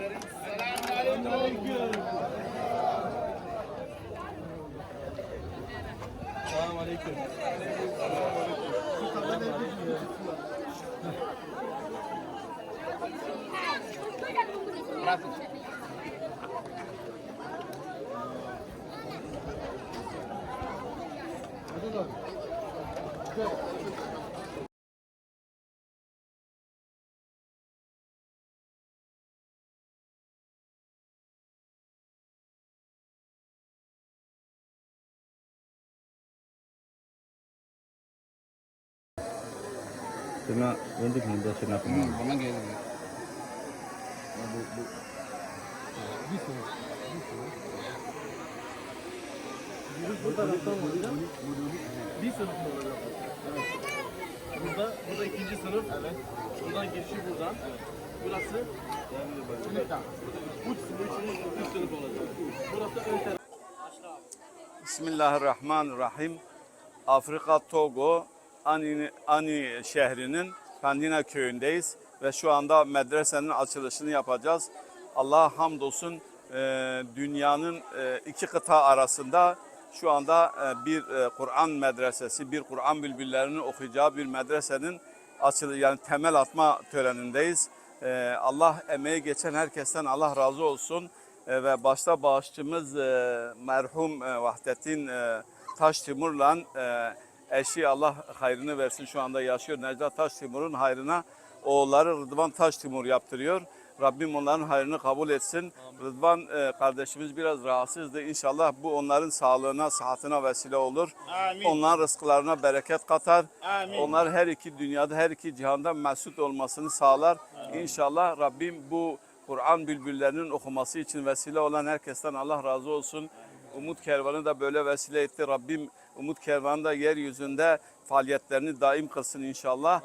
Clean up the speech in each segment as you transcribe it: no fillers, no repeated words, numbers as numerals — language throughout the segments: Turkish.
Selamünaleyküm. Cuma untuk minta siapa? Bana geldi. Bu taraftan olacak. Bir sınıf mı olacak? Evet. Burada ikinci sınıf. Evet. Buradan girişi buradan. Evet. Burası sınıftan. Üç sınıf olacak. Burası ön taraf. Bismillahirrahmanirrahim. Afrika Togo Ani şehrinin Kandina köyündeyiz ve şu anda medresenin açılışını yapacağız. Allah'a hamdolsun dünyanın iki kıta arasında şu anda bir Kur'an medresesi, bir Kur'an bülbüllerinin okuyacağı bir medresenin açılışı yani temel atma törenindeyiz. Allah emeği geçen herkesten Allah razı olsun ve başta bağışçımız merhum Vahdettin Taştimur'la eşi Allah hayrını versin şu anda yaşıyor. Necdet Taştimur'un hayrına oğulları Rıdvan Taştimur yaptırıyor. Rabbim onların hayrını kabul etsin. Rıdvan kardeşimiz biraz rahatsızdı. İnşallah bu onların sağlığına, sıhhatine vesile olur. Amin. Onların rızklarına bereket katar. Amin. Onlar her iki dünyada, her iki cihanda mesut olmasını sağlar. Amin. İnşallah Rabbim bu Kur'an bülbüllerinin okuması için vesile olan herkesten Allah razı olsun. Umut Kervanı da böyle vesile etti. Rabbim Umut Kervanı da yeryüzünde faaliyetlerini daim kılsın inşallah.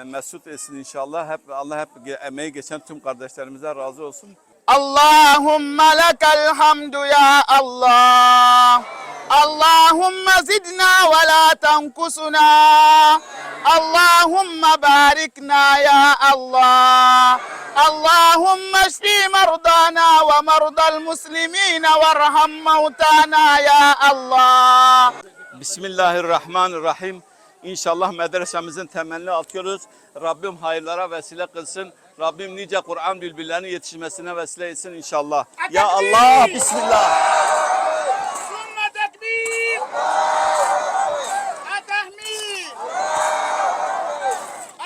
Mesut etsin inşallah. Allah hep emeği geçen tüm kardeşlerimize razı olsun. Allahümme lekel hamdu ya Allah. Allahümme zidna ve la tenkusuna. Allahümme barikna ya Allah. Allahümme şfi merdana ve merdal muslimine verham mevtana ya Allah. Bismillahirrahmanirrahim. İnşallah medresemizin temelini atıyoruz. Rabbim hayırlara vesile kılsın. Rabbim nice Kur'an bülbüllerinin yetişmesine vesile etsin inşallah. Ya Allah, Bismillah.